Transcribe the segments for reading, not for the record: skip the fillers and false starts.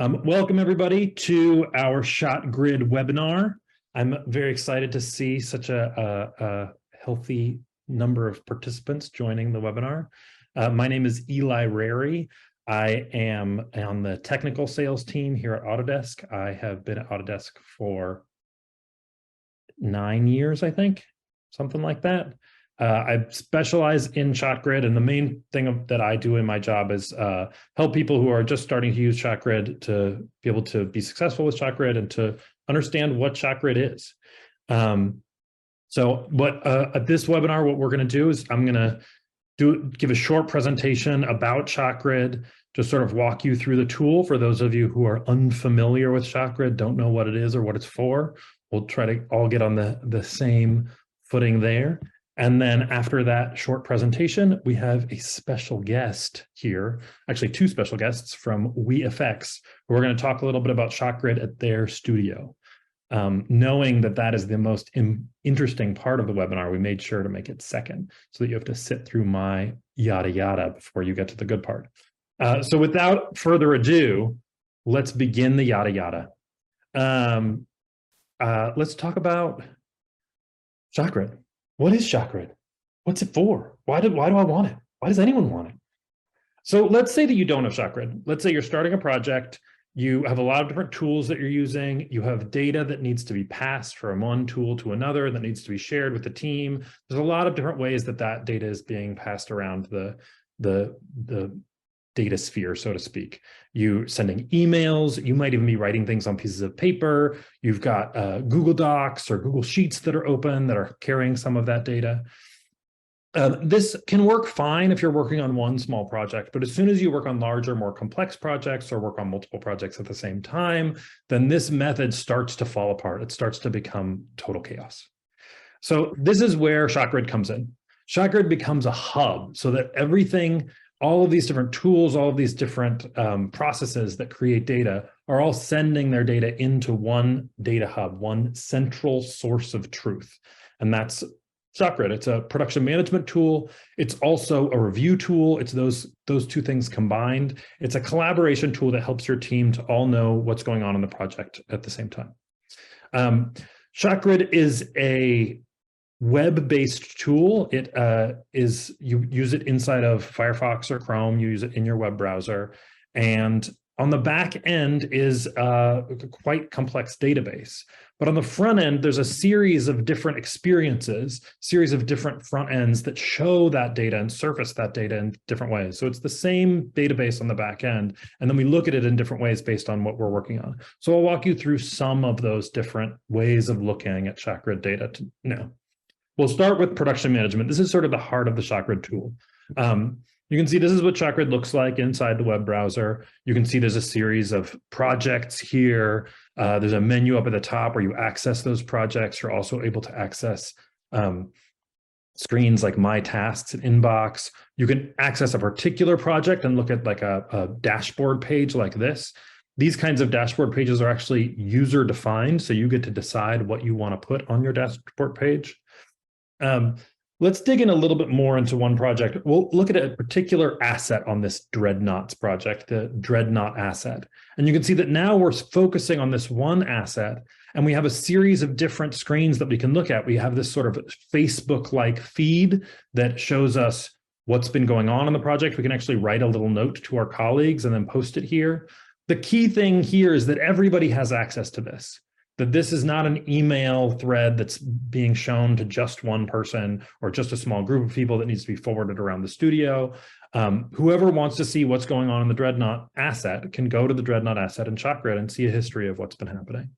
Welcome everybody to our ShotGrid webinar. I'm very excited to see such a healthy number of participants joining the webinar. My name is Eli Rary. I am on the technical sales team here at Autodesk. I have been at Autodesk for 9 years, I think, something like that. I specialize in ShotGrid, and the main thing that I do in my job is help people who are just starting to use ShotGrid to be able to be successful with ShotGrid and to understand what ShotGrid is. At this webinar, what we're going to do is I'm going to give a short presentation about ShotGrid, to sort of walk you through the tool for those of you who are unfamiliar with ShotGrid, don't know what it is or what it's for. We'll try to all get on the same footing there. And then after that short presentation, we have a special guest here, actually 2 special guests from WeFX, who are going to talk a little bit about ShotGrid at their studio. Knowing that that is the most interesting part of the webinar, we made sure to make it second, so that you have to sit through my yada yada before you get to the good part. So without further ado, let's begin the yada yada. Let's talk about ShotGrid. What is ShotGrid? What's it for? Why do I want it? Why does anyone want it? So let's say that you don't have ShotGrid. Let's say you're starting a project. You have a lot of different tools that you're using. You have data that needs to be passed from one tool to another that needs to be shared with the team. There's a lot of different ways that that data is being passed around the data sphere, so to speak. You're sending emails. You might even be writing things on pieces of paper. You've got Google Docs or Google Sheets that are open that are carrying some of that data. This can work fine if you're working on one small project, but as soon as you work on larger, more complex projects or work on multiple projects at the same time, then this method starts to fall apart. It starts to become total chaos. So this is where ShotGrid comes in. ShotGrid becomes a hub so that everything, all of these different tools, all of these different processes that create data are all sending their data into one data hub, one central source of truth. And that's ShotGrid. It's a production management tool. It's also a review tool. It's those 2 things combined. It's a collaboration tool that helps your team to all know what's going on in the project at the same time. ShotGrid is a web-based tool. It you use it inside of Firefox or Chrome. You use it in your web browser, and on the back end is a quite complex database. But on the front end, there's a series of different experiences, series of different front ends that show that data and surface that data in different ways. So it's the same database on the back end, and then we look at it in different ways based on what we're working on. So I'll walk you through some of those different ways of looking at ShotGrid data now. We'll start with production management. This is sort of the heart of the ShotGrid tool. You can see this is what ShotGrid looks like inside the web browser. You can see there's a series of projects here. There's a menu up at the top where you access those projects. You're also able to access screens like My Tasks and Inbox. You can access a particular project and look at like a dashboard page like this. These kinds of dashboard pages are actually user defined, so you get to decide what you want to put on your dashboard page. Let's dig in a little bit more into one project. We'll look at a particular asset on this Dreadnoughts project, the Dreadnought asset. And you can see that now we're focusing on this one asset, and we have a series of different screens that we can look at. We have this sort of Facebook-like feed that shows us what's been going on in the project. We can actually write a little note to our colleagues and then post it here. The key thing here is that everybody has access to this. That this is not an email thread that's being shown to just one person or just a small group of people that needs to be forwarded around the studio. Whoever wants to see what's going on in the Dreadnought asset can go to the Dreadnought asset in ShotGrid and see a history of what's been happening.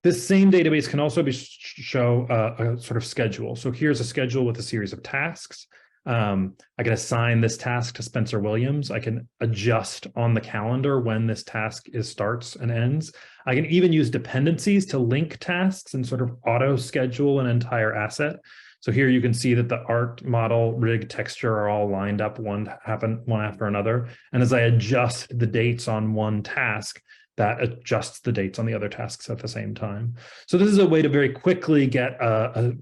This same database can also show a sort of schedule. So here's a schedule with a series of tasks. I can assign this task to Spencer Williams. I can adjust on the calendar when this task starts and ends. I can even use dependencies to link tasks and sort of auto schedule an entire asset. So here you can see that the art, model, rig, texture are all lined up one after another. And as I adjust the dates on one task, that adjusts the dates on the other tasks at the same time. So this is a way to very quickly get a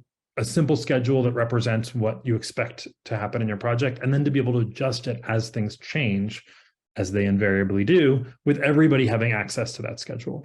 simple schedule that represents what you expect to happen in your project, and then to be able to adjust it as things change as they invariably do, with everybody having access to that schedule.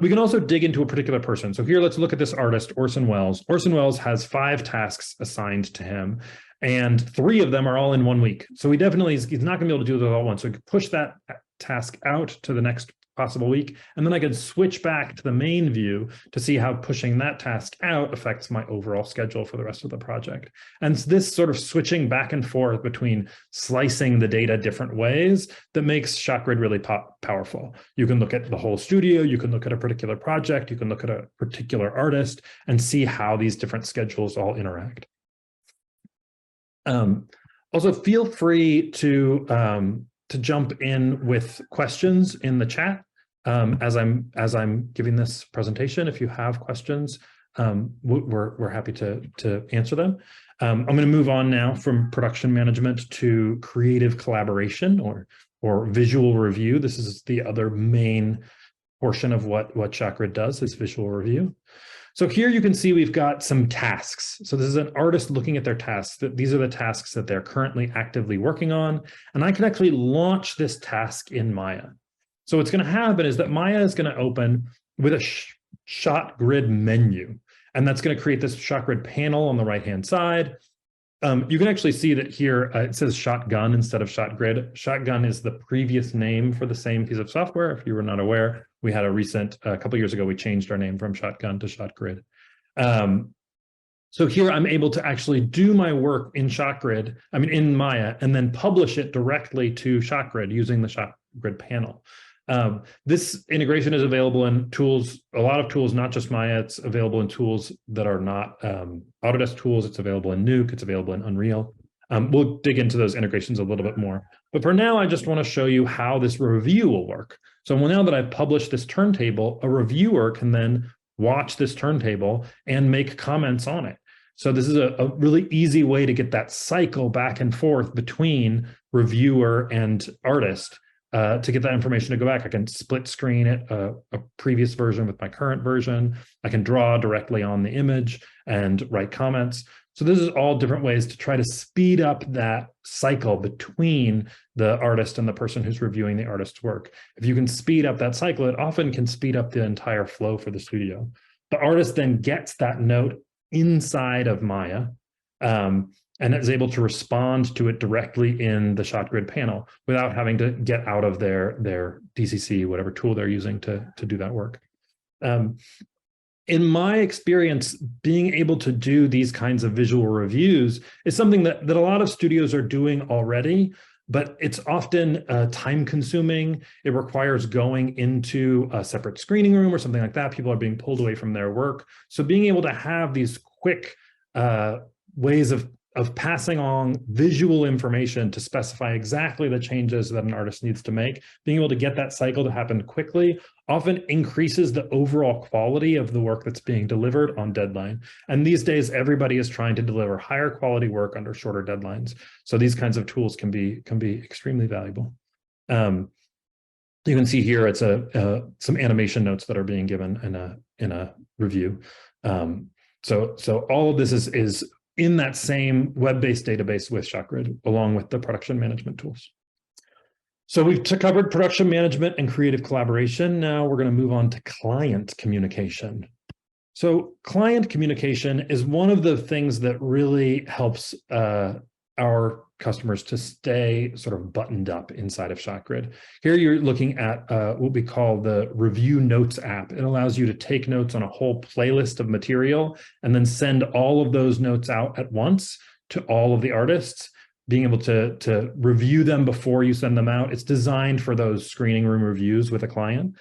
We can also dig into a particular person. So here, let's look at this artist, Orson Welles. Orson Welles has 5 tasks assigned to him, and 3 of them are all in 1 week. So he's not going to be able to do those all at once. So we could push that task out to the next possible week, and then I could switch back to the main view to see how pushing that task out affects my overall schedule for the rest of the project. And it's this sort of switching back and forth between slicing the data different ways that makes ShotGrid really powerful. You can look at the whole studio, you can look at a particular project, you can look at a particular artist and see how these different schedules all interact. Also, feel free to jump in with questions in the chat as I'm giving this presentation. If you have questions, we're happy to answer them. I'm going to move on now from production management to creative collaboration or visual review. This is the other main portion of what ShotGrid does, is visual review. So here you can see we've got some tasks. So this is an artist looking at their tasks. These are the tasks that they're currently actively working on. And I can actually launch this task in Maya. So what's going to happen is that Maya is going to open with a ShotGrid menu. And that's going to create this ShotGrid panel on the right-hand side. You can actually see that here it says Shotgun instead of ShotGrid. Shotgun is the previous name for the same piece of software. If you were not aware, we had a couple years ago, we changed our name from Shotgun to ShotGrid. So here I'm able to actually do my work in in Maya, and then publish it directly to ShotGrid using the ShotGrid panel. This integration is available in tools, a lot of tools, not just Maya. It's available in tools that are not Autodesk tools. It's available in Nuke. It's available in Unreal. We'll dig into those integrations a little bit more. But for now, I just want to show you how this review will work. So now that I've published this turntable, a reviewer can then watch this turntable and make comments on it. So this is a really easy way to get that cycle back and forth between reviewer and artist. To get that information to go back, I can split screen it, a previous version with my current version. I can draw directly on the image and write comments. So this is all different ways to try to speed up that cycle between the artist and the person who's reviewing the artist's work. If you can speed up that cycle, it often can speed up the entire flow for the studio. The artist then gets that note inside of Maya, and is able to respond to it directly in the ShotGrid panel without having to get out of their DCC, whatever tool they're using to do that work. In my experience, being able to do these kinds of visual reviews is something that a lot of studios are doing already, but it's often time consuming. It requires going into a separate screening room or something like that. People are being pulled away from their work. So being able to have these quick ways of passing on visual information to specify exactly the changes that an artist needs to make, being able to get that cycle to happen quickly often increases the overall quality of the work that's being delivered on deadline. And these days, everybody is trying to deliver higher quality work under shorter deadlines. So these kinds of tools can be extremely valuable. You can see here it's some animation notes that are being given in a review. So all of this is in that same web-based database with ShotGrid, along with the production management tools. So we've covered production management and creative collaboration. Now we're going to move on to client communication. So client communication is one of the things that really helps our customers to stay sort of buttoned up inside of ShotGrid. Here you're looking at what we call the Review Notes app. It allows you to take notes on a whole playlist of material and then send all of those notes out at once to all of the artists, being able to review them before you send them out. It's designed for those screening room reviews with a client.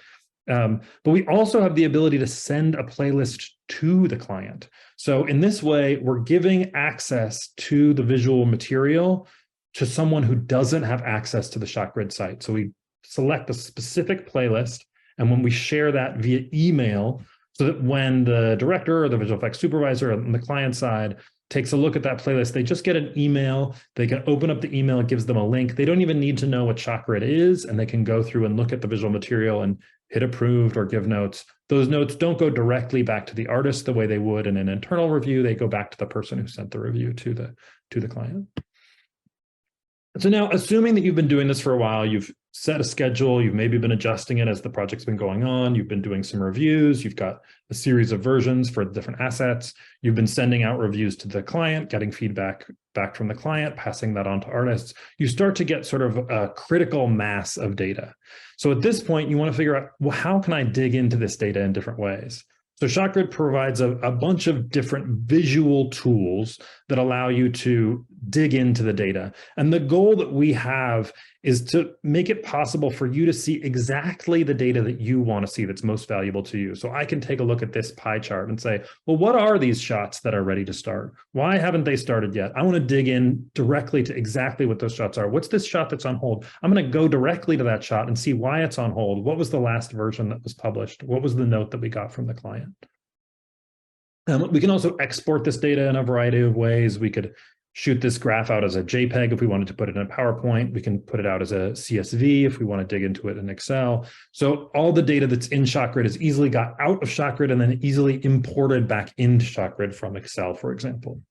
But we also have the ability to send a playlist to the client. So in this way, we're giving access to the visual material to someone who doesn't have access to the ShotGrid site. So we select a specific playlist, and when we share that via email, so that when the director or the visual effects supervisor on the client side takes a look at that playlist, they just get an email. They can open up the email, it gives them a link. They don't even need to know what ShotGrid is, and they can go through and look at the visual material and hit approved or give notes. Those notes don't go directly back to the artist the way they would in an internal review. They go back to the person who sent the review to the client. So now, assuming that you've been doing this for a while, you've set a schedule, you've maybe been adjusting it as the project's been going on, you've been doing some reviews, you've got a series of versions for different assets, you've been sending out reviews to the client, getting feedback back from the client, passing that on to artists, you start to get sort of a critical mass of data. So at this point, you want to figure out, well, how can I dig into this data in different ways? So ShotGrid provides a bunch of different visual tools that allow you to dig into the data. And the goal that we have is to make it possible for you to see exactly the data that you want to see that's most valuable to you. So I can take a look at this pie chart and say, well, what are these shots that are ready to start? Why haven't they started yet? I want to dig in directly to exactly what those shots are. What's this shot that's on hold? I'm going to go directly to that shot and see why it's on hold. What was the last version that was published? What was the note that we got from the client? We can also export this data in a variety of ways. We could shoot this graph out as a JPEG if we wanted to put it in a PowerPoint. We can put it out as a CSV if we want to dig into it in Excel. So all the data that's in ShotGrid is easily got out of ShotGrid and then easily imported back into ShotGrid from Excel, for example.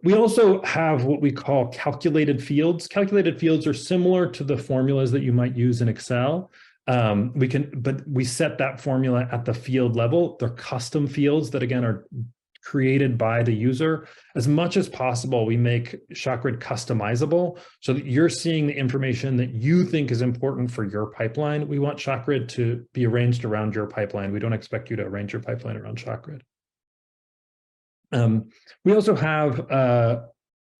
We also have what we call calculated fields. Calculated fields are similar to the formulas that you might use in Excel. But we set that formula at the field level. They're custom fields that, again, are created by the user. As much as possible, we make ShotGrid customizable so that you're seeing the information that you think is important for your pipeline. We want ShotGrid to be arranged around your pipeline. We don't expect you to arrange your pipeline around ShotGrid. We also have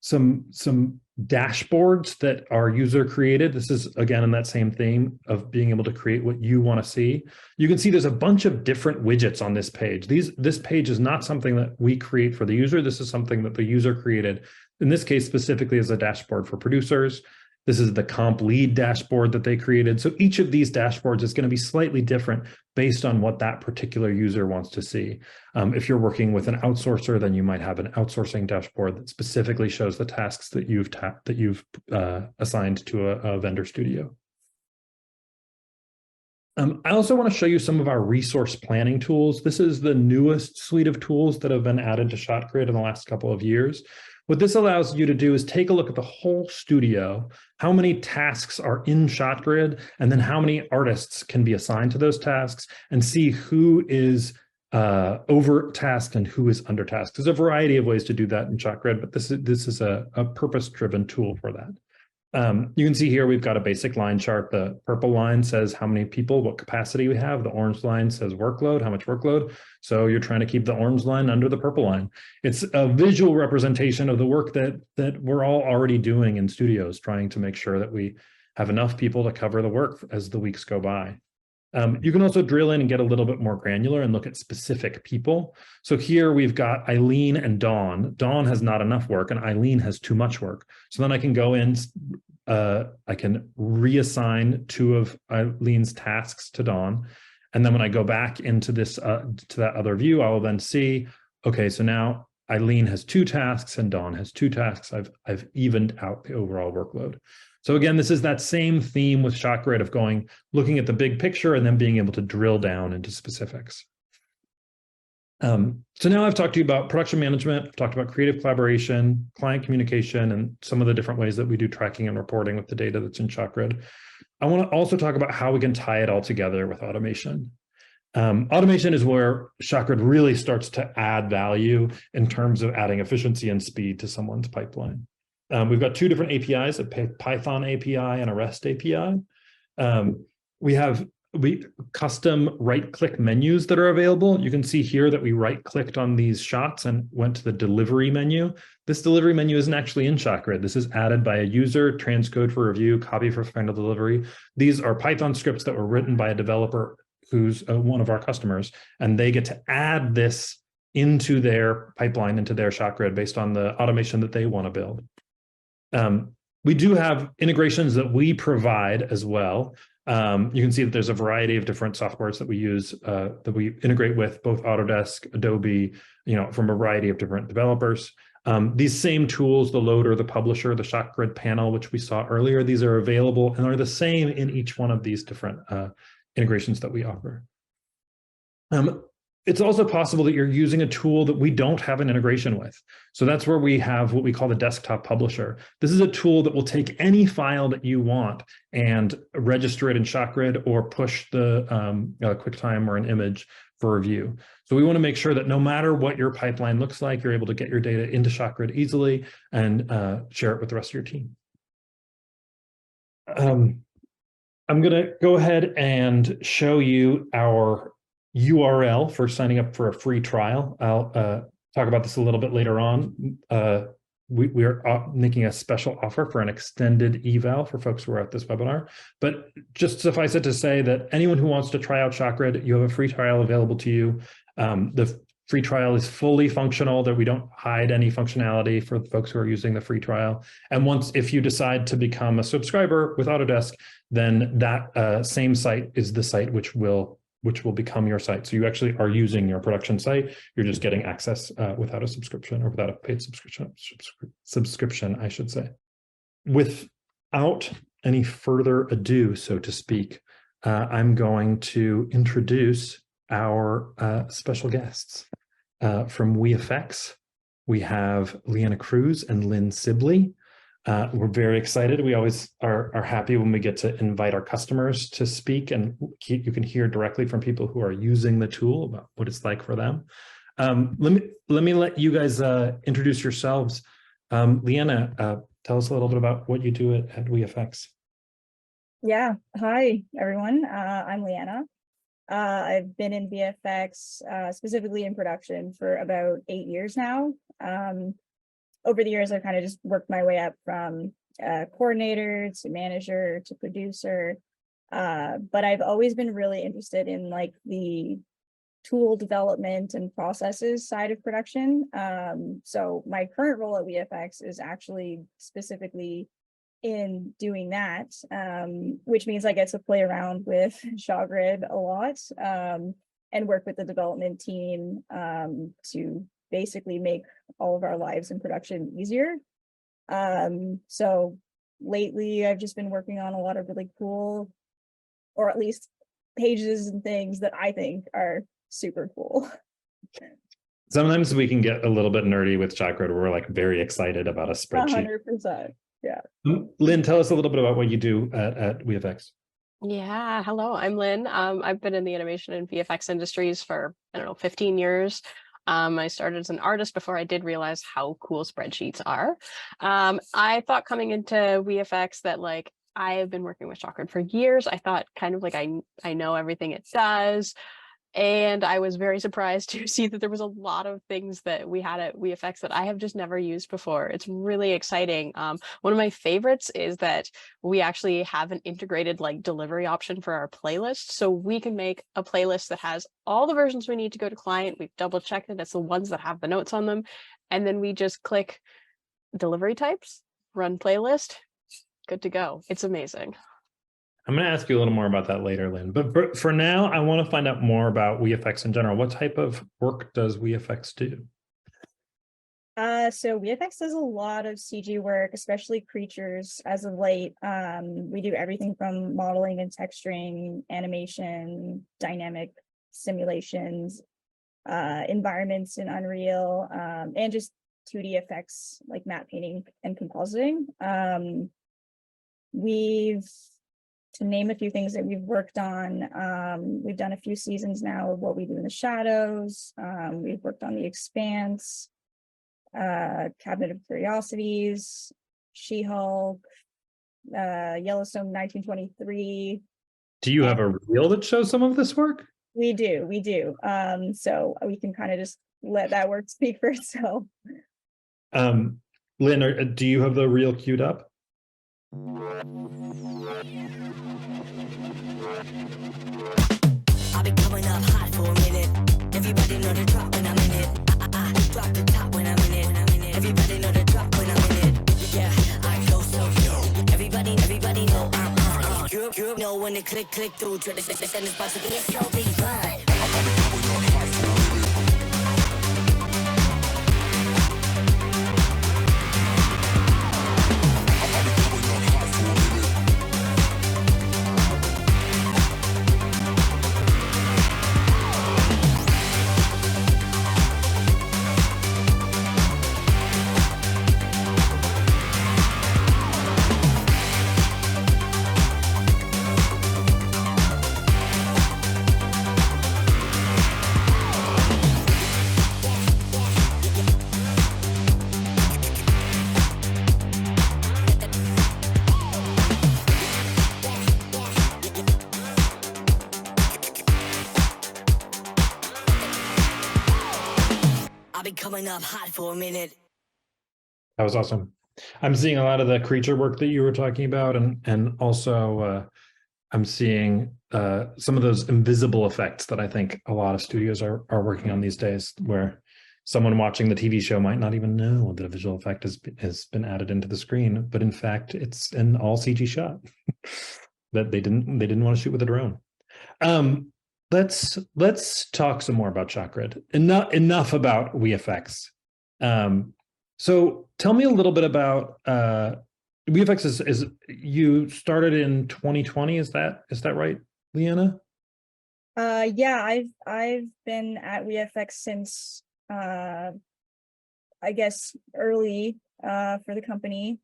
some dashboards that are user created. This is, again, in that same theme of being able to create what you want to see. You can see there's a bunch of different widgets on this page. This page is not something that we create for the user. This is something that the user created, in this case, specifically as a dashboard for producers. This is the comp lead dashboard that they created. So each of these dashboards is going to be slightly different based on what that particular user wants to see. If you're working with an outsourcer, then you might have an outsourcing dashboard that specifically shows the tasks that you've assigned to a vendor studio. I also want to show you some of our resource planning tools. This is the newest suite of tools that have been added to ShotGrid in the last couple of years. What this allows you to do is take a look at the whole studio, how many tasks are in ShotGrid, and then how many artists can be assigned to those tasks, and see who is over-tasked and who is under-tasked. There's a variety of ways to do that in ShotGrid, but this is a purpose-driven tool for that. You can see here we've got a basic line chart. The purple line says how many people, what capacity we have. The orange line says workload, how much workload. So you're trying to keep the orange line under the purple line. It's a visual representation of the work that we're all already doing in studios, trying to make sure that we have enough people to cover the work as the weeks go by. You can also drill in and get a little bit more granular and look at specific people. So here we've got Eileen and Dawn. Dawn has not enough work and Eileen has too much work. So then I can go in, I can reassign two of Eileen's tasks to Dawn. And then when I go back into this, to that other view, I will then see, okay, so now Eileen has 2 tasks and Dawn has 2 tasks. I've evened out the overall workload. So again, this is that same theme with ShotGrid of looking at the big picture and then being able to drill down into specifics. So now I've talked to you about production management, I've talked about creative collaboration, client communication, and some of the different ways that we do tracking and reporting with the data that's in ShotGrid. I want to also talk about how we can tie it all together with automation. Automation is where ShotGrid really starts to add value in terms of adding efficiency and speed to someone's pipeline. We've got 2 different APIs, a Python API and a REST API. We have custom right-click menus that are available. You can see here that we right-clicked on these shots and went to the delivery menu. This delivery menu isn't actually in ShotGrid. This is added by a user, transcode for review, copy for final delivery. These are Python scripts that were written by a developer who's one of our customers, and they get to add this into their pipeline, into their ShotGrid based on the automation that they want to build. We do have integrations that we provide as well. You can see that there's a variety of different softwares that we use, that we integrate with, both Autodesk, Adobe, from a variety of different developers. These same tools, the loader, the publisher, the ShotGrid panel, which we saw earlier, these are available and are the same in each one of these different integrations that we offer. It's also possible that you're using a tool that we don't have an integration with. So that's where we have what we call the desktop publisher. This is a tool that will take any file that you want and register it in ShotGrid or push the QuickTime or an image for review. So we want to make sure that no matter what your pipeline looks like, you're able to get your data into ShotGrid easily and share it with the rest of your team. I'm going to go ahead and show you our URL for signing up for a free trial. I'll talk about this a little bit later on. We are making a special offer for an extended eval for folks who are at this webinar. But just suffice it to say that anyone who wants to try out ShotGrid, you have a free trial available to you. The free trial is fully functional, that we don't hide any functionality for the folks who are using the free trial. And if you decide to become a subscriber with Autodesk, then that same site is the site which will become your site. So you actually are using your production site. You're just getting access without a subscription, or without a paid subscription, I should say. Without any further ado, so to speak, I'm going to introduce our special guests. From WeFX, we have Leanna Kruse and Lynn Sibley. We're very excited. We always are happy when we get to invite our customers to speak, and you can hear directly from people who are using the tool about what it's like for them. Let me let you guys introduce yourselves. Leanna, tell us a little bit about what you do at WeFX. Yeah, hi everyone. I'm Leanna. I've been in VFX, specifically in production, for about 8 years now. Over the years, I've kind of just worked my way up from coordinator to manager to producer. But I've always been really interested in like the tool development and processes side of production. So my current role at VFX is actually specifically in doing that, which means I get to play around with ShotGrid a lot and work with the development team to basically make all of our lives in production easier. So lately I've just been working on a lot of really cool, or at least pages and things that I think are super cool. Sometimes we can get a little bit nerdy with ShotGrid. We're like very excited about a spreadsheet. 100%. Yeah. Lynn, tell us a little bit about what you do at WeFX. Yeah, hello, I'm Lynn. I've been in the animation and VFX industries for, 15 years. I started as an artist before I did realize how cool spreadsheets are. I thought coming into VFX that like I have been working with ShotGrid for years. I thought kind of like I know everything it does. And I was very surprised to see that there was a lot of things that we had at WeFX that I have just never used before. It's really exciting. One of my favorites is that we actually have an integrated like delivery option for our playlist. So we can make a playlist that has all the versions we need to go to client. We've double checked it. It's the ones that have the notes on them. And then we just click delivery types, run playlist, good to go. It's amazing. I'm going to ask you a little more about that later, Lynn. But for now, I want to find out more about WeFX in general. What type of work does WeFX do? So WeFX does a lot of CG work, especially creatures as of late. We do everything from modeling and texturing, animation, dynamic simulations, environments in Unreal, and just 2D effects like matte painting and compositing. To name a few things that we've worked on, we've done a few seasons now of What We Do in the Shadows. We've worked on The Expanse, Cabinet of Curiosities, She-Hulk, Yellowstone 1923. Do you have a reel that shows some of this work? We do. So we can kind of just let that work speak for itself. Lynn, do you have the reel queued up? I've been coming up hot for a minute. Everybody know the drop when I'm in it. I drop the top when I'm in it. Everybody know the drop when I'm in it. Yeah, I go so everybody know I'm you know when they click through to the send this box to get so divine. I'll be coming up hot for a minute. That was awesome. I'm seeing a lot of the creature work that you were talking about, and also I'm seeing some of those invisible effects that I think a lot of studios are working on these days, where someone watching the TV show might not even know that a visual effect has been added into the screen, but in fact it's an all CG shot that they didn't want to shoot with a drone. Let's talk some more about ShotGrid. Enough about WeFX. So tell me a little bit about WeFX is you started in 2020, is that right, Leanna? Yeah, I've been at WeFX since I guess early for the company.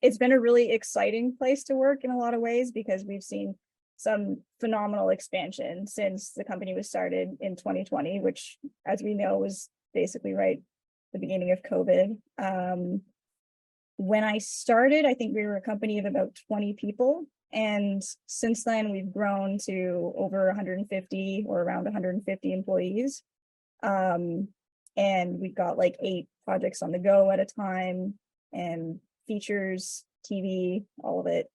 It's been a really exciting place to work in a lot of ways because we've seen some phenomenal expansion since the company was started in 2020, which, as we know, was basically right at the beginning of COVID. When I started, I think we were a company of about 20 people. And since then, we've grown to over 150 or around 150 employees. And we've got like 8 projects on the go at a time, and features, TV, all of it.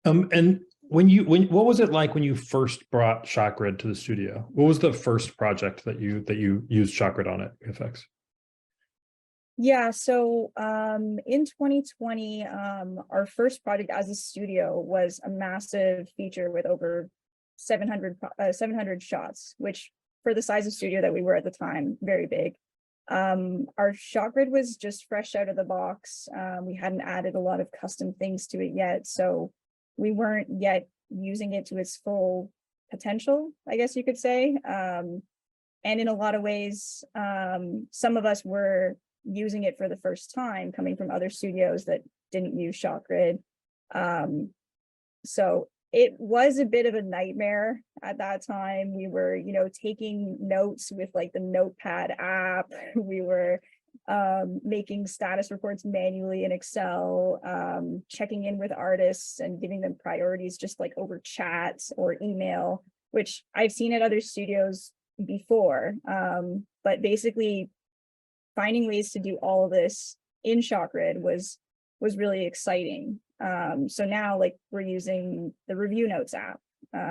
And what was it like when you first brought ShotGrid to the studio? What was the first project that you used ShotGrid on at WeFX? Yeah, so in 2020, our first project as a studio was a massive feature with over 700 shots, which for the size of studio that we were at the time, very big. Our ShotGrid was just fresh out of the box. We hadn't added a lot of custom things to it yet, so we weren't yet using it to its full potential, I guess you could say. And in a lot of ways, some of us were using it for the first time, coming from other studios that didn't use ShotGrid. So it was a bit of a nightmare at that time. We were, taking notes with like the Notepad app. We were making status reports manually in Excel, checking in with artists and giving them priorities just like over chat or email, which I've seen at other studios before. But basically finding ways to do all of this in ShotGrid was really exciting. So now like we're using the Review Notes app,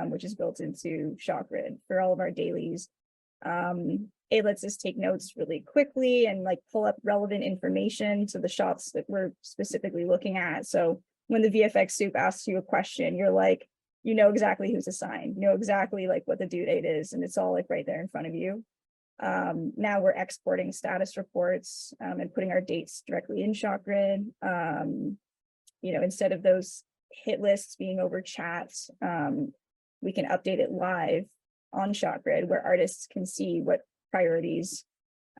which is built into ShotGrid for all of our dailies. It lets us take notes really quickly and like pull up relevant information to the shots that we're specifically looking at. So when the VFX soup asks you a question, you're like, you know exactly who's assigned, you know exactly like what the due date is, and it's all like right there in front of you. Now we're exporting status reports and putting our dates directly in ShotGrid. Instead of those hit lists being over chat, we can update it live on ShotGrid where artists can see what priorities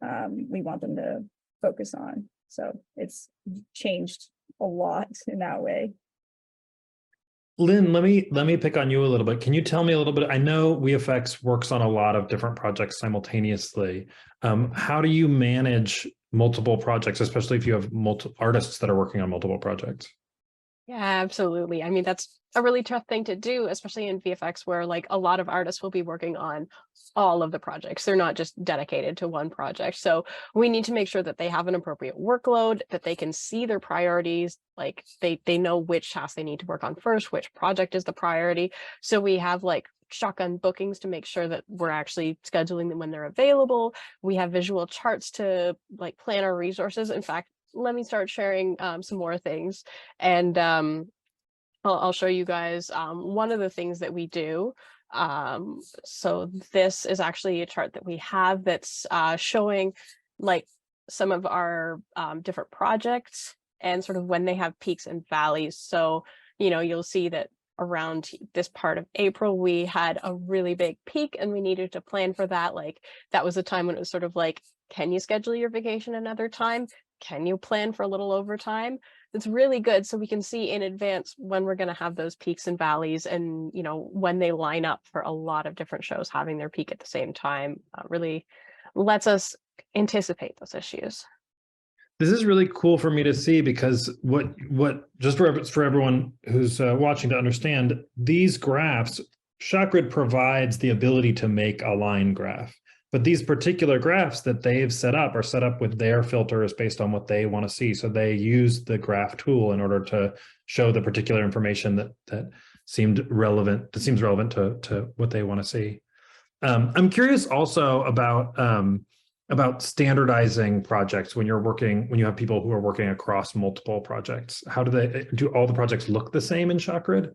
we want them to focus on. So it's changed a lot in that way. Lynn, let me pick on you a little bit. Can you tell me a little bit? I know WeFX works on a lot of different projects simultaneously. How do you manage multiple projects, especially if you have multiple artists that are working on multiple projects? Yeah, absolutely. I mean, that's a really tough thing to do, especially in VFX, where like a lot of artists will be working on all of the projects. They're not just dedicated to one project. So we need to make sure that they have an appropriate workload, that they can see their priorities, like they know which task they need to work on first, which project is the priority. So we have like shotgun bookings to make sure that we're actually scheduling them when they're available. We have visual charts to like plan our resources. In fact, let me start sharing some more things, and I'll show you guys one of the things that we do. So this is actually a chart that we have that's showing like some of our different projects and sort of when they have peaks and valleys. So, you'll see that around this part of April, we had a really big peak and we needed to plan for that. Like that was a time when it was sort of like, can you schedule your vacation another time? Can you plan for a little overtime? It's really good. So we can see in advance when we're going to have those peaks and valleys, and, when they line up for a lot of different shows having their peak at the same time, really lets us anticipate those issues. This is really cool for me to see, because what just for everyone who's watching to understand, these graphs, ShotGrid provides the ability to make a line graph. But these particular graphs that they've set up are set up with their filters based on what they want to see. So they use the graph tool in order to show the particular information that seems relevant to what they want to see. I'm curious also about standardizing projects when you have people who are working across multiple projects. How do all the projects look the same in ShotGrid?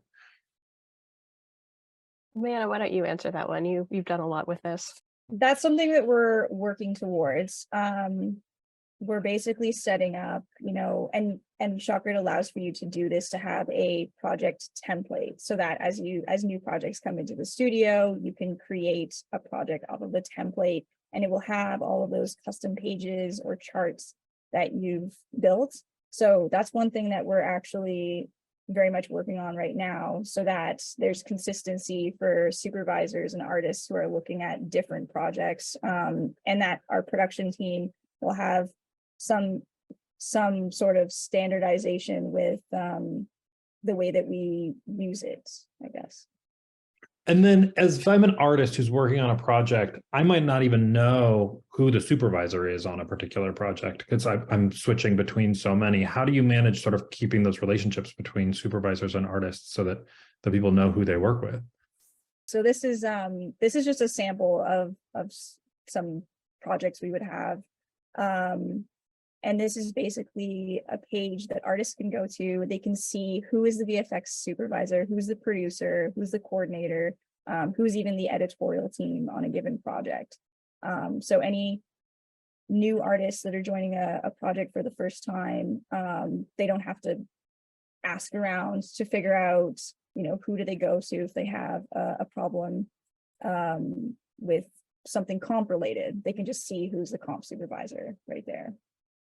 Leanna, why don't you answer that one? You've done a lot with this. That's something that we're working towards. We're basically setting up, and ShotGrid allows for you to do this, to have a project template, so that as new projects come into the studio, you can create a project off of the template, and it will have all of those custom pages or charts that you've built. So that's one thing that we're actually very much working on right now, so that there's consistency for supervisors and artists who are looking at different projects, and that our production team will have some sort of standardization with the way that we use it, I guess. And then if I'm an artist who's working on a project, I might not even know who the supervisor is on a particular project because I'm switching between so many. How do you manage sort of keeping those relationships between supervisors and artists so that the people know who they work with? So this is just a sample of some projects we would have. And this is basically a page that artists can go to. They can see who is the VFX supervisor, who's the producer, who's the coordinator, who's even the editorial team on a given project. So any new artists that are joining a project for the first time, they don't have to ask around to figure out, who do they go to if they have a problem with something comp related. They can just see who's the comp supervisor right there.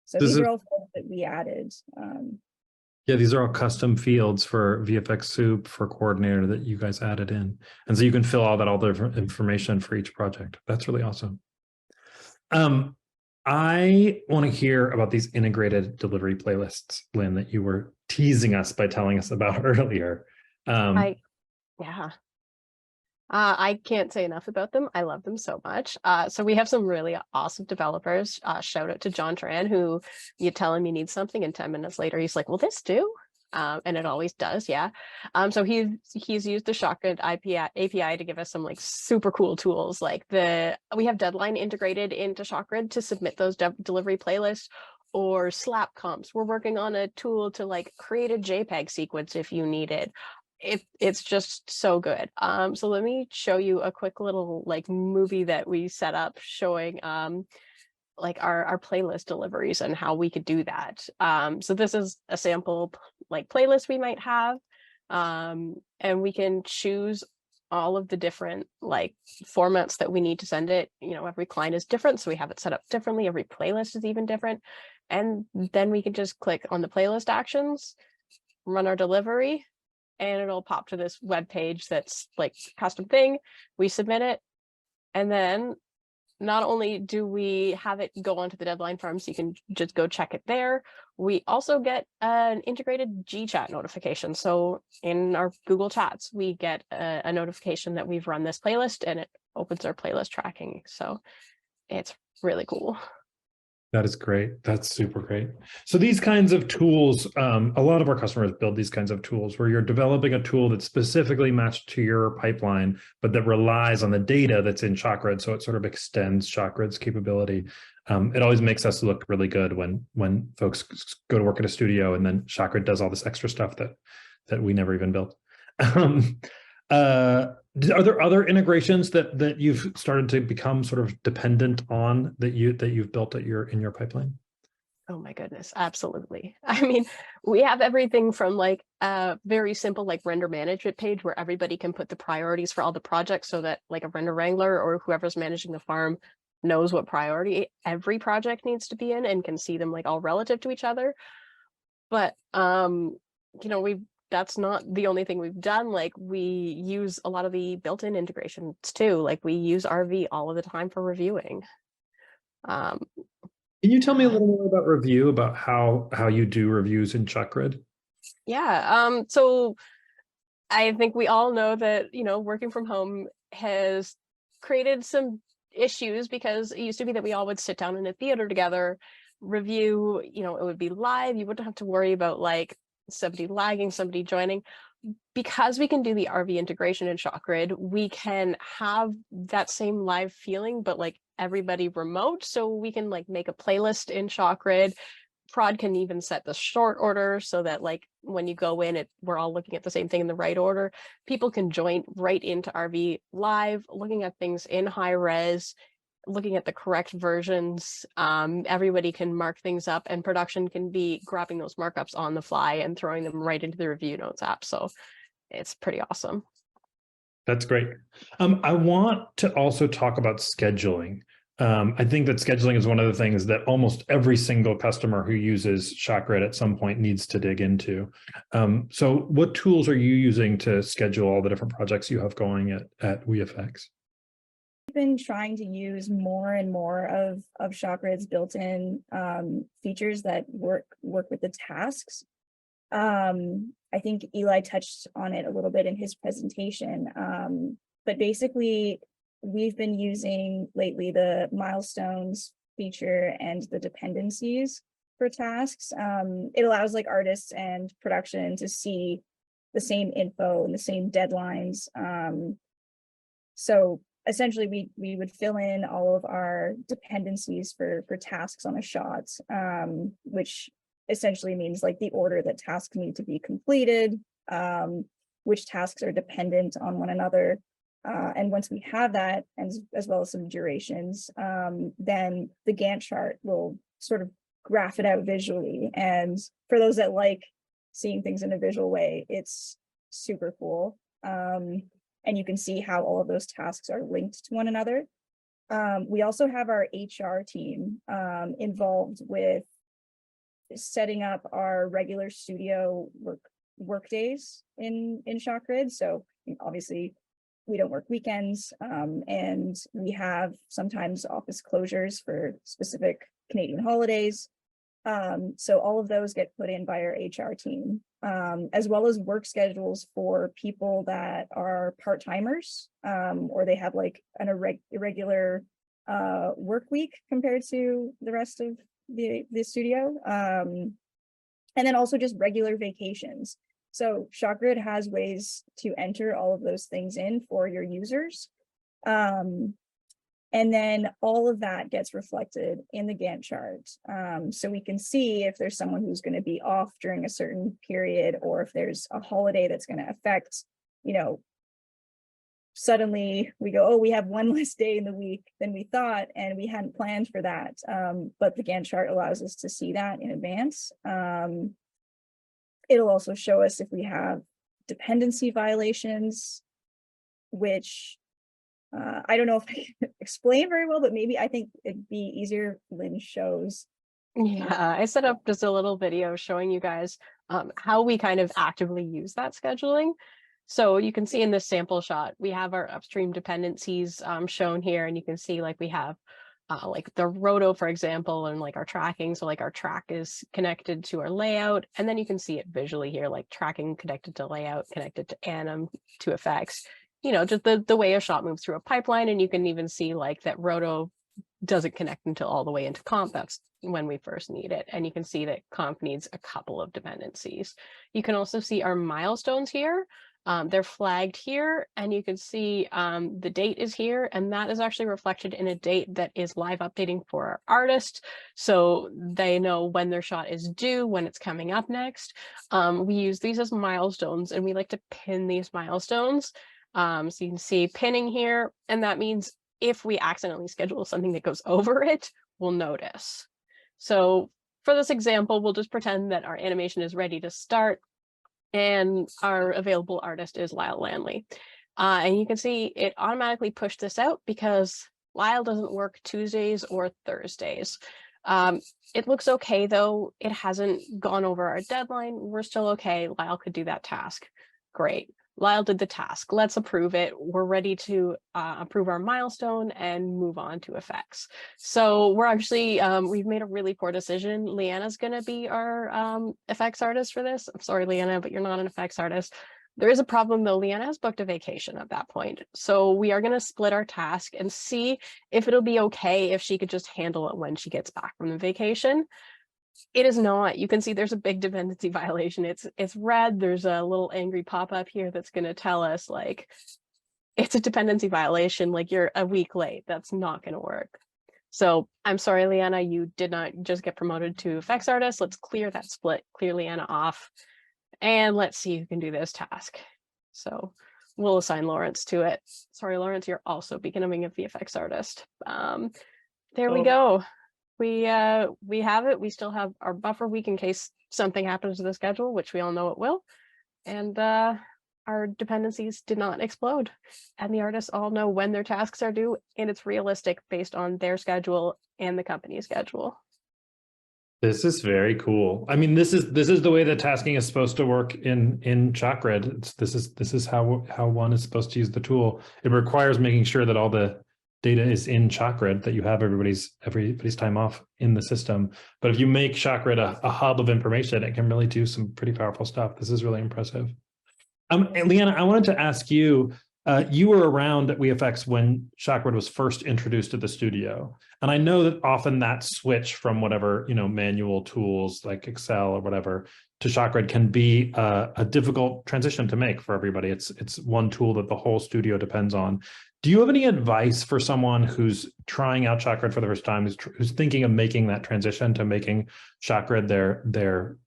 So these are all fields that we added. Yeah, these are all custom fields for VFX Soup, for coordinator, that you guys added in. And so you can fill all the information for each project. That's really awesome. I want to hear about these integrated delivery playlists, Lynn, that you were teasing us by telling us about earlier. I can't say enough about them. I love them so much. So we have some really awesome developers. Shout out to John Tran, who you tell him you need something and 10 minutes later, he's like, will this do? And it always does. Yeah. So he's used the ShotGrid API to give us some like super cool tools. Like we have Deadline integrated into ShotGrid to submit those delivery playlists, or slap comps. We're working on a tool to like create a JPEG sequence if you need it. It's just so good. So let me show you a quick little like movie that we set up showing like our playlist deliveries and how we could do that. So this is a sample like playlist we might have, and we can choose all of the different like formats that we need to send it. Every client is different, so we have it set up differently. Every playlist is even different, and then we can just click on the playlist actions, run our delivery, and it'll pop to this web page that's like custom thing. We submit it, and then not only do we have it go onto the Deadline farm, so you can just go check it there, we also get an integrated GChat notification. So in our Google Chats, we get a notification that we've run this playlist, and it opens our playlist tracking. So it's really cool. That is great. That's super great. So these kinds of tools, a lot of our customers build these kinds of tools where you're developing a tool that's specifically matched to your pipeline, but that relies on the data that's in ShotGrid. So it sort of extends ShotGrid's capability. It always makes us look really good when folks go to work at a studio and then ShotGrid does all this extra stuff that we never even built. Are there other integrations that you've started to become sort of dependent on that you've built in your pipeline? Oh my goodness, absolutely. I mean, we have everything from like a very simple like render management page where everybody can put the priorities for all the projects, so that like a render wrangler or whoever's managing the farm knows what priority every project needs to be in and can see them like all relative to each other. But that's not the only thing we've done. Like we use a lot of the built-in integrations too. Like we use RV all of the time for reviewing. Can you tell me a little more about review, about how you do reviews in ShotGrid? Yeah. So I think we all know that, working from home has created some issues because it used to be that we all would sit down in a theater together, review, you know, it would be live. You wouldn't have to worry about like somebody lagging, somebody joining. Because we can do the RV integration in ShotGrid, we can have that same live feeling, but like everybody remote. So we can like make a playlist in ShotGrid. Prod can even set the short order so that like when you go in, we're all looking at the same thing in the right order. People can join right into RV live, looking at things in high res, looking at the correct versions. Everybody can mark things up, and production can be grabbing those markups on the fly and throwing them right into the review notes app. So it's pretty awesome. That's great. I want to also talk about scheduling. I think that scheduling is one of the things that almost every single customer who uses ShotGrid at some point needs to dig into. So what tools are you using to schedule all the different projects you have going at WeFX? I've been trying to use more and more of ShotGrid's built-in features that work with the tasks. I think Eli touched on it a little bit in his presentation, but basically we've been using lately the milestones feature and the dependencies for tasks. It allows like artists and production to see the same info and the same deadlines. So essentially we would fill in all of our dependencies for tasks on a shot, which essentially means like the order that tasks need to be completed, which tasks are dependent on one another. And once we have that, and as well as some durations, then the Gantt chart will sort of graph it out visually. And for those that like seeing things in a visual way, it's super cool. And you can see how all of those tasks are linked to one another. We also have our HR team involved with setting up our regular studio work days in ShotGrid. So obviously we don't work weekends, and we have sometimes office closures for specific Canadian holidays. So all of those get put in by our HR team, as well as work schedules for people that are part-timers, or they have like an irregular work week compared to the rest of the studio. And then also just regular vacations. So ShotGrid has ways to enter all of those things in for your users. And then all of that gets reflected in the Gantt chart. So we can see if there's someone who's going to be off during a certain period, or if there's a holiday that's going to affect, you know, suddenly we go, oh, we have one less day in the week than we thought, and we hadn't planned for that. But the Gantt chart allows us to see that in advance. It'll also show us if we have dependency violations, which I don't know if I can explain very well, but maybe I think it'd be easier if Lynn shows. Yeah, I set up just a little video showing you guys how we kind of actively use that scheduling. So you can see in this sample shot, we have our upstream dependencies shown here, and you can see like we have like the roto, for example, and like our tracking. So like our track is connected to our layout, and then you can see it visually here, like tracking connected to layout, connected to anim, to effects, you know, just the way a shot moves through a pipeline. And you can even see like that roto doesn't connect until all the way into comp. That's when we first need it. And you can see that comp needs a couple of dependencies. You can also see our milestones here. They're flagged here, and you can see the date is here, and that is actually reflected in a date that is live updating for our artist, so they know when their shot is due, when it's coming up next. We use these as milestones, and we like to pin these milestones. So you can see pinning here, and that means if we accidentally schedule something that goes over it, we'll notice. So for this example, we'll just pretend that our animation is ready to start, and our available artist is Lyle Landley. And you can see it automatically pushed this out because Lyle doesn't work Tuesdays or Thursdays. It looks okay though. It hasn't gone over our deadline. We're still okay. Lyle could do that task. Great. Lyle did the task. Let's approve it. We're ready to approve our milestone and move on to effects. So we're actually, we've made a really poor decision. Leanna's going to be our effects artist for this. I'm sorry, Leanna, but you're not an effects artist. There is a problem though. Leanna has booked a vacation at that point. So we are going to split our task and see if it'll be okay if she could just handle it when she gets back from the vacation. It is not. You can see there's a big dependency violation. It's red. There's a little angry pop-up here that's going to tell us like, it's a dependency violation, like you're a week late. That's not going to work. So I'm sorry, Leanna, you did not just get promoted to effects artist. Let's clear that split, clear Leanna off. And let's see who can do this task. So we'll assign Lawrence to it. Sorry, Lawrence, you're also becoming a VFX artist. There we go. We have it. We still have our buffer week in case something happens to the schedule, which we all know it will. And our dependencies did not explode. And the artists all know when their tasks are due, and it's realistic based on their schedule and the company's schedule. This is very cool. I mean, this is the way that tasking is supposed to work in ShotGrid. This is how one is supposed to use the tool. It requires making sure that all the data is in ShotGrid, that you have everybody's time off in the system. But if you make ShotGrid a hub of information, it can really do some pretty powerful stuff. This is really impressive. Leanna, I wanted to ask you, you were around at WeFX when ShotGrid was first introduced to the studio. And I know that often that switch from whatever, manual tools like Excel or whatever to ShotGrid can be a difficult transition to make for everybody. It's one tool that the whole studio depends on. Do you have any advice for someone who's trying out ShotGrid for the first time, who's thinking of making that transition to making ShotGrid their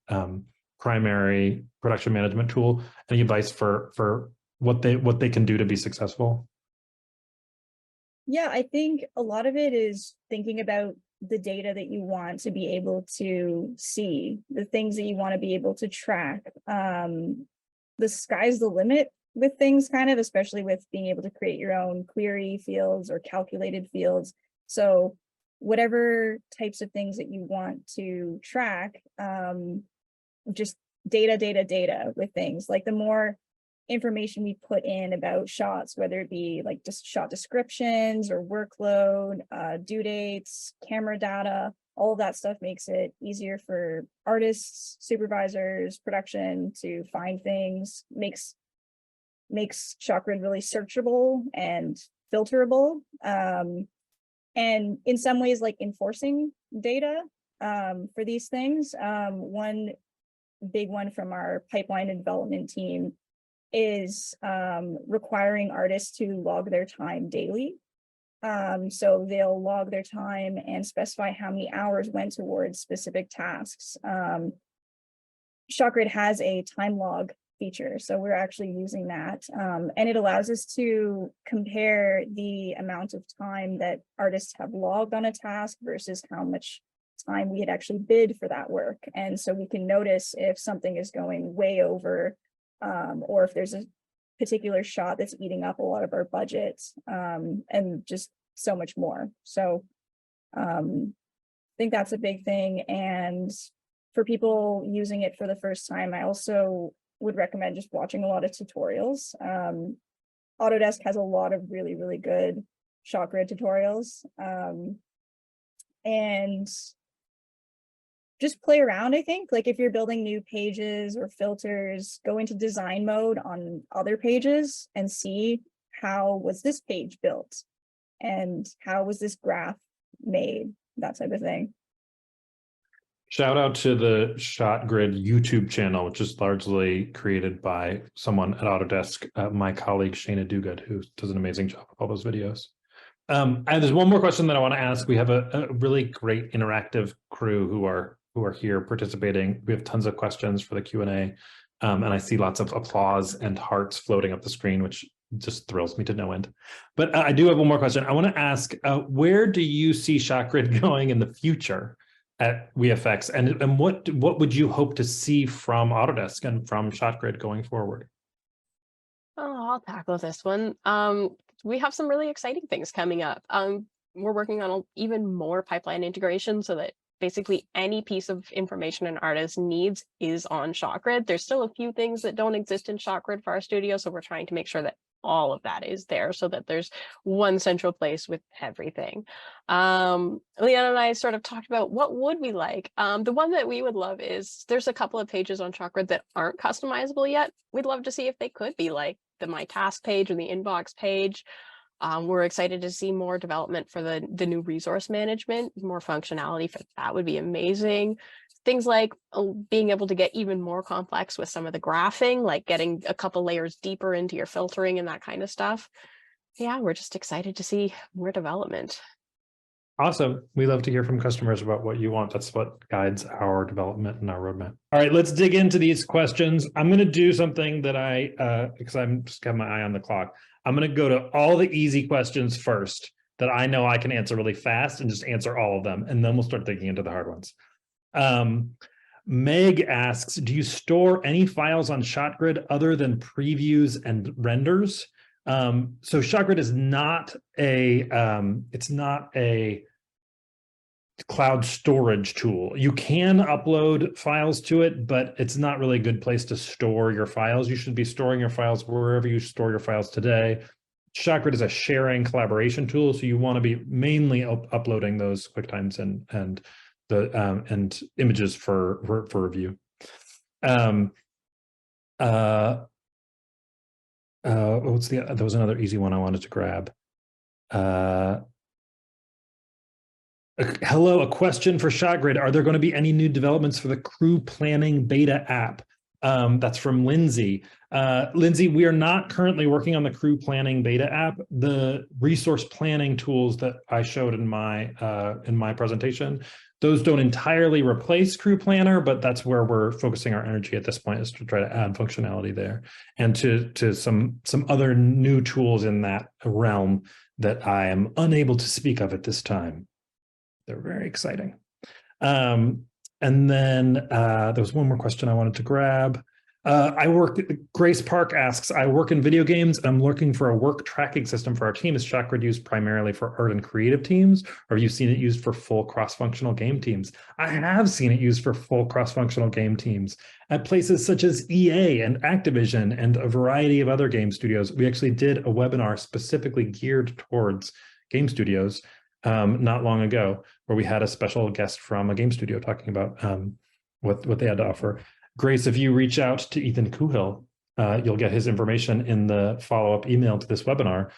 primary production management tool? Any advice for what they can do to be successful? Yeah, I think a lot of it is thinking about the data that you want to be able to see, the things that you want to be able to track. The sky's the limit with things, kind of, especially with being able to create your own query fields or calculated fields. So whatever types of things that you want to track, just data with things. Like the more information we put in about shots, whether it be like just shot descriptions or workload, due dates, camera data, all of that stuff makes it easier for artists, supervisors, production to find things, makes ShotGrid really searchable and filterable. And in some ways, like enforcing data for these things. One big one from our pipeline and development team is requiring artists to log their time daily. So they'll log their time and specify how many hours went towards specific tasks. ShotGrid has a time log feature, so we're actually using that. And it allows us to compare the amount of time that artists have logged on a task versus how much time we had actually bid for that work. And so we can notice if something is going way over, or if there's a particular shot that's eating up a lot of our budget, and just so much more. So I think that's a big thing. And for people using it for the first time, I also would recommend just watching a lot of tutorials. Autodesk has a lot of really, really good ShotGrid tutorials. And just play around, I think. Like if you're building new pages or filters, go into design mode on other pages and see how was this page built and how was this graph made, that type of thing. Shout out to the ShotGrid YouTube channel, which is largely created by someone at Autodesk, my colleague Shayna Duguid, who does an amazing job with all those videos. And there's one more question that I want to ask. We have a really great interactive crew who are here participating. We have tons of questions for the Q&A, and I see lots of applause and hearts floating up the screen, which just thrills me to no end. But I do have one more question. I want to ask, where do you see ShotGrid going in the future at WeFX, and what would you hope to see from Autodesk and from ShotGrid going forward? Oh, I'll tackle this one. We have some really exciting things coming up. We're working on even more pipeline integration so that basically any piece of information an artist needs is on ShotGrid. There's still a few things that don't exist in ShotGrid for our studio, so we're trying to make sure that all of that is there so that there's one central place with everything. Leanna and I sort of talked about what would we like. The one that we would love is there's a couple of pages on ShotGrid that aren't customizable yet. We'd love to see if they could be, like the My Task page or the Inbox page. We're excited to see more development for the new resource management, more functionality for that would be amazing. Things like being able to get even more complex with some of the graphing, like getting a couple layers deeper into your filtering and that kind of stuff. Yeah, we're just excited to see more development. Awesome. We love to hear from customers about what you want. That's what guides our development and our roadmap. All right, let's dig into these questions. I'm going to do something that because I'm just got my eye on the clock. I'm going to go to all the easy questions first that I know I can answer really fast and just answer all of them. And then we'll start digging into the hard ones. Meg asks, do you store any files on ShotGrid other than previews and renders? So ShotGrid is not it's not a cloud storage tool. You can upload files to it, but it's not really a good place to store your files. You should be storing your files wherever you store your files today. ShotGrid is a sharing collaboration tool, so you want to be mainly uploading those QuickTimes and images for review. There was another easy one I wanted to grab. Hello, a question for ShotGrid. Are there going to be any new developments for the crew planning beta app? That's from Lindsay. Lindsay, we are not currently working on the crew planning beta app. The resource planning tools that I showed in my presentation, those don't entirely replace Crew Planner, but that's where we're focusing our energy at this point, is to try to add functionality there and to some other new tools in that realm that I am unable to speak of at this time. They're very exciting. And then there was one more question I wanted to grab. Grace Park asks, I work in video games and I'm looking for a work tracking system for our team. Is ShotGrid used primarily for art and creative teams, or have you seen it used for full cross-functional game teams? I have seen it used for full cross-functional game teams at places such as EA and Activision and a variety of other game studios. We actually did a webinar specifically geared towards game studios not long ago, where we had a special guest from a game studio talking about what they had to offer. Grace, if you reach out to Ethan Kuhil, you'll get his information in the follow-up email to this webinar.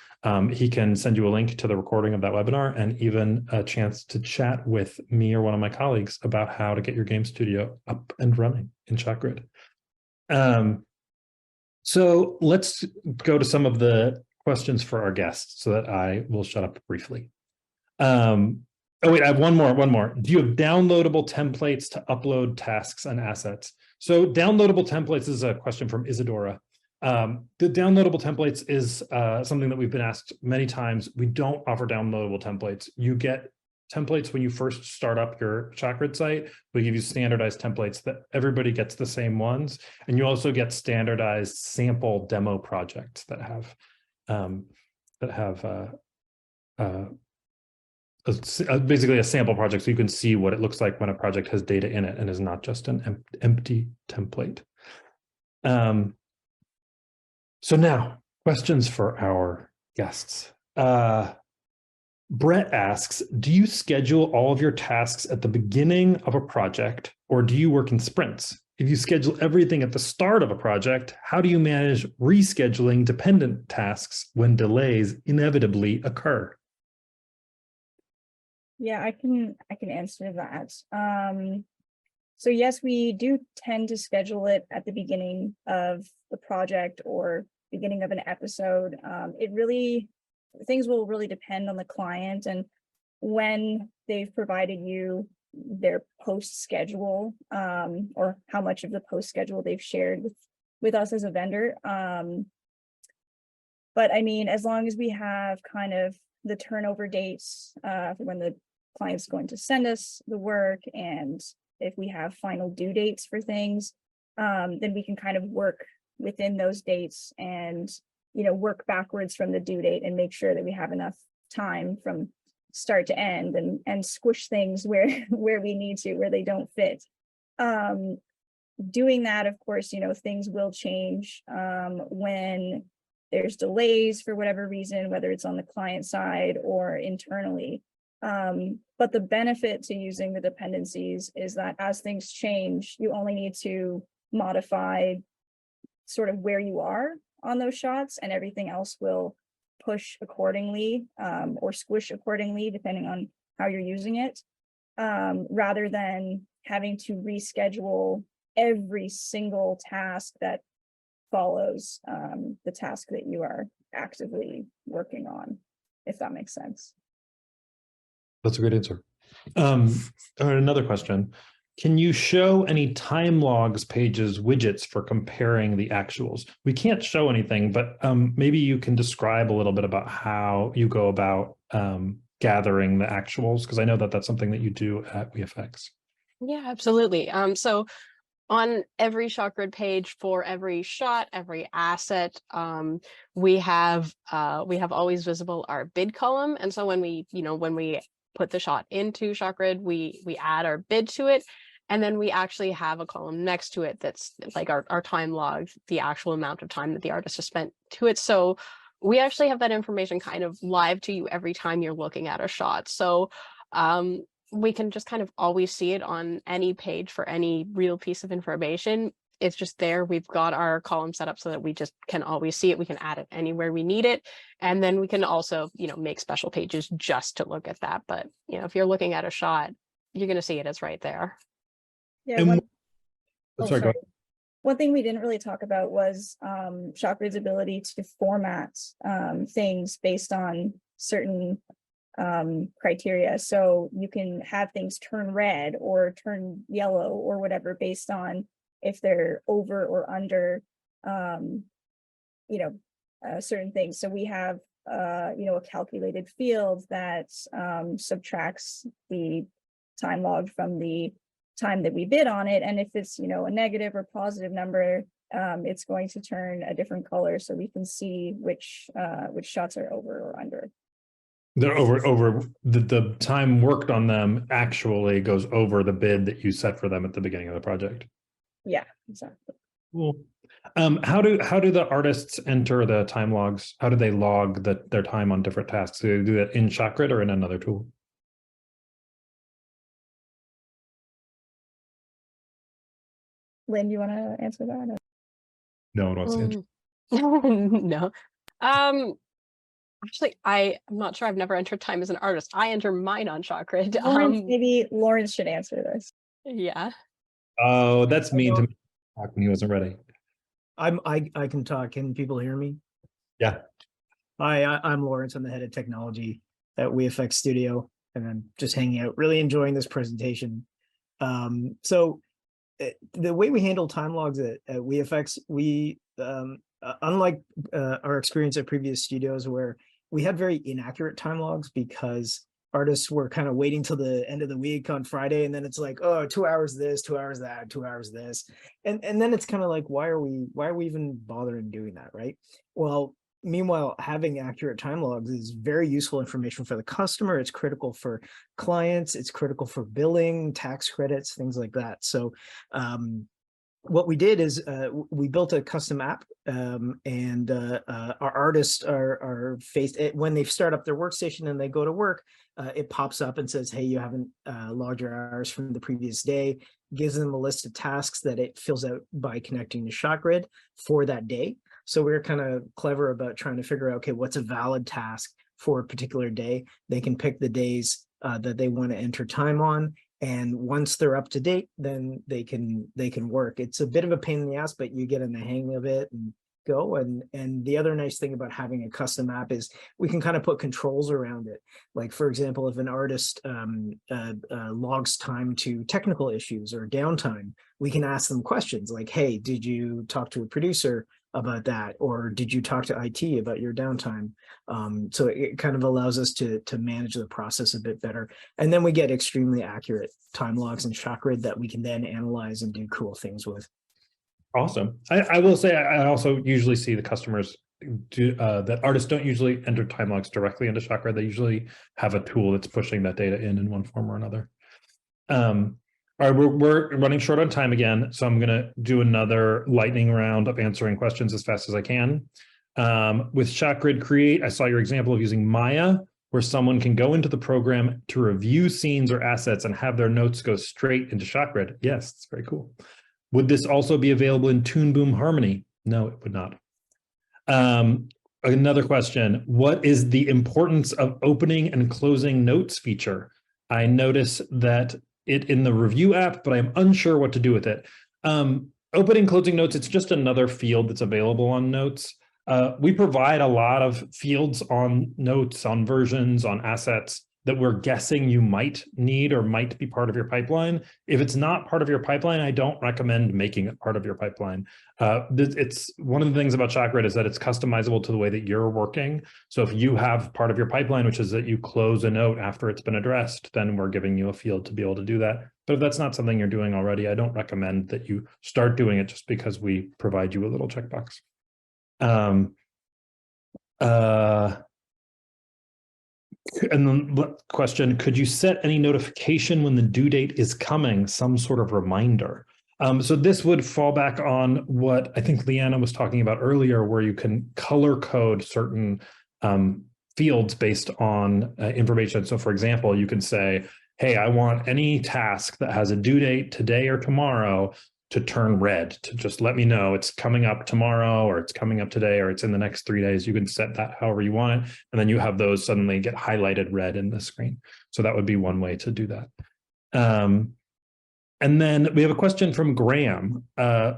He can send you a link to the recording of that webinar and even a chance to chat with me or one of my colleagues about how to get your game studio up and running in ShotGrid. So let's go to some of the questions for our guests so that I will shut up briefly. Oh wait, I have one more. Do you have downloadable templates to upload tasks and assets? So downloadable templates is a question from Isadora. The downloadable templates is something that we've been asked many times. We don't offer downloadable templates. You get templates when you first start up your ShotGrid site. We give you standardized templates that everybody gets the same ones. And you also get standardized sample demo projects that have basically a sample project, so you can see what it looks like when a project has data in it and is not just an empty template. So now, questions for our guests. Brett asks, do you schedule all of your tasks at the beginning of a project, or do you work in sprints? If you schedule everything at the start of a project, how do you manage rescheduling dependent tasks when delays inevitably occur? Yeah, I can answer that. So yes, we do tend to schedule it at the beginning of the project or beginning of an episode. Things will really depend on the client and when they've provided you their post schedule, or how much of the post schedule they've shared with us as a vendor. But I mean, as long as we have kind of the turnover dates for when the client's going to send us the work, and if we have final due dates for things, then we can kind of work within those dates and, you know, work backwards from the due date and make sure that we have enough time from start to end and squish things where we need to, where they don't fit. Doing that, of course, you know, things will change when there's delays for whatever reason, whether it's on the client side or internally. But the benefit to using the dependencies is that as things change, you only need to modify sort of where you are on those shots, and everything else will push accordingly, or squish accordingly, depending on how you're using it, rather than having to reschedule every single task that follows the task that you are actively working on, if that makes sense. That's a great answer. Another question. Can you show any time logs, pages, widgets for comparing the actuals? We can't show anything, but maybe you can describe a little bit about how you go about gathering the actuals, because I know that that's something that you do at WeFX. Yeah, absolutely. So on every ShotGrid page for every shot, every asset, we have always visible our bid column. And so when we put the shot into ShotGrid, we add our bid to it. And then we actually have a column next to it that's like our time log, the actual amount of time that the artist has spent to it. So we actually have that information kind of live to you every time you're looking at a shot. So we can just kind of always see it on any page for any real piece of information. It's just there. We've got our column set up so that we just can always see it. We can add it anywhere we need it. And then we can also, make special pages just to look at that. But, if you're looking at a shot, you're going to see it as right there. Yeah. Sorry. One thing we didn't really talk about was ShotGrid's ability to format things based on certain criteria. So you can have things turn red or turn yellow or whatever based on if they're over or under certain things. So we have a calculated field that subtracts the time log from the time that we bid on it, and if it's a negative or positive number, it's going to turn a different color, so we can see which shots are over or under. They're over the time worked on them actually goes over the bid that you set for them at the beginning of the project. Yeah, exactly. Cool. How do the artists enter the time logs? How do they log their time on different tasks? Do they do that in ShotGrid or in another tool? Lynn, you want to answer that? No, don't answer. No. Actually, I'm not sure. I've never entered time as an artist. I enter mine on ShotGrid. Maybe Lawrence should answer this. Yeah. Oh, that's mean to me when he wasn't ready. I can talk. Can people hear me? Yeah. Hi, I'm Lawrence. I'm the head of technology at WeFX Studio, and I'm just hanging out, really enjoying this presentation. So the way we handle time logs at WeFX, we unlike our experience at previous studios where we had very inaccurate time logs because artists were kind of waiting till the end of the week on Friday, and then it's like, oh, 2 hours this, 2 hours that, 2 hours this, and then it's kind of like, why are we even bothering doing that, right? Well, meanwhile, having accurate time logs is very useful information for the customer. It's critical for clients. It's critical for billing, tax credits, things like that. So what we did is we built a custom app, and our artists are faced when they start up their workstation and they go to work. It pops up and says, hey, you haven't logged your hours from the previous day. Gives them a list of tasks that it fills out by connecting to ShotGrid for that day. So we're kind of clever about trying to figure out, okay, what's a valid task for a particular day. They can pick the days that they want to enter time on. And once they're up to date, then they can work. It's a bit of a pain in the ass, but you get in the hang of it and go. And the other nice thing about having a custom app is we can kind of put controls around it. Like, for example, if an artist logs time to technical issues or downtime, we can ask them questions like, hey, did you talk to a producer about that? Or did you talk to IT about your downtime? So it kind of allows us to manage the process a bit better. And then we get extremely accurate time logs in ShotGrid that we can then analyze and do cool things with. Awesome. I will say I also usually see the customers do that artists don't usually enter time logs directly into ShotGrid. They usually have a tool that's pushing that data in one form or another. All right, we're running short on time again, so I'm going to do another lightning round of answering questions as fast as I can. With ShotGrid Create, I saw your example of using Maya, where someone can go into the program to review scenes or assets and have their notes go straight into ShotGrid. Yes, it's very cool. Would this also be available in Toon Boom Harmony? No, it would not. Another question, what is the importance of opening and closing notes feature? I notice that it in the review app, but I'm unsure what to do with it. Opening, closing notes, it's just another field that's available on notes. We provide a lot of fields on notes, on versions, on assets that we're guessing you might need or might be part of your pipeline. If it's not part of your pipeline, I don't recommend making it part of your pipeline. It's one of the things about ShotGrid is that it's customizable to the way that you're working. So if you have part of your pipeline, which is that you close a note after it's been addressed, then we're giving you a field to be able to do that. But if that's not something you're doing already, I don't recommend that you start doing it just because we provide you a little checkbox. And then the question, could you set any notification when the due date is coming, some sort of reminder? So this would fall back on what I think Leanna was talking about earlier, where you can color code certain fields based on information. So for example, you can say, hey, I want any task that has a due date today or tomorrow to turn red, to just let me know it's coming up tomorrow, or it's coming up today, or it's in the next 3 days. You can set that however you want it. And then you have those suddenly get highlighted red in the screen. So that would be one way to do that. And then we have a question from Graham,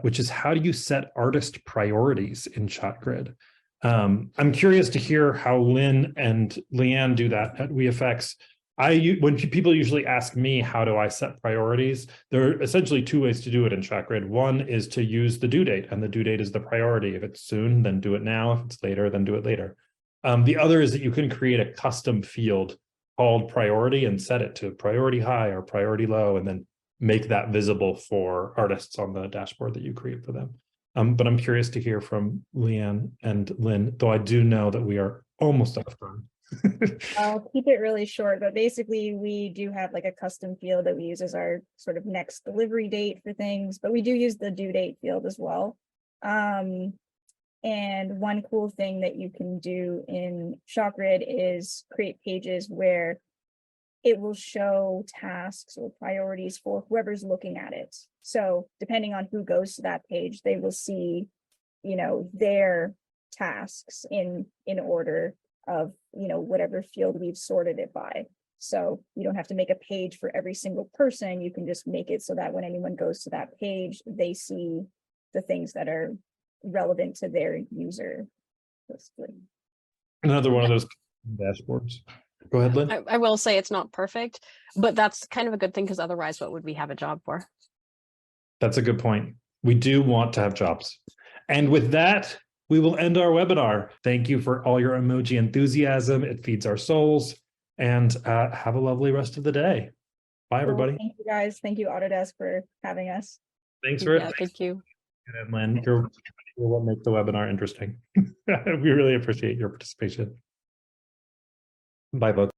which is, how do you set artist priorities in ShotGrid? I'm curious to hear how Lynn and Leanne do that at WeFX. When people usually ask me, how do I set priorities? There are essentially two ways to do it in ShotGrid. One is to use the due date, and the due date is the priority. If it's soon, then do it now. If it's later, then do it later. The other is that you can create a custom field called priority and set it to priority high or priority low, and then make that visible for artists on the dashboard that you create for them. But I'm curious to hear from Leanne and Lynn, though I do know that we are almost out of time. I'll keep it really short, but basically we do have like a custom field that we use as our sort of next delivery date for things, but we do use the due date field as well. And one cool thing that you can do in ShotGrid is create pages where it will show tasks or priorities for whoever's looking at it. So depending on who goes to that page, they will see, you know, their tasks in order of, you know, whatever field we've sorted it by. So you don't have to make a page for every single person. You can just make it so that when anyone goes to that page, they see the things that are relevant to their user. Another one of those dashboards. Go ahead, Lynn. I will say it's not perfect, but that's kind of a good thing, because otherwise what would we have a job for? That's a good point. We do want to have jobs. And with that, we will end our webinar. Thank you for all your emoji enthusiasm. It feeds our souls. And have a lovely rest of the day. Bye, everybody. Thank you, guys. Thank you, Autodesk, for having us. Thanks for Yeah, thank you. And Lynn, you're what makes the webinar interesting. We really appreciate your participation. Bye, folks.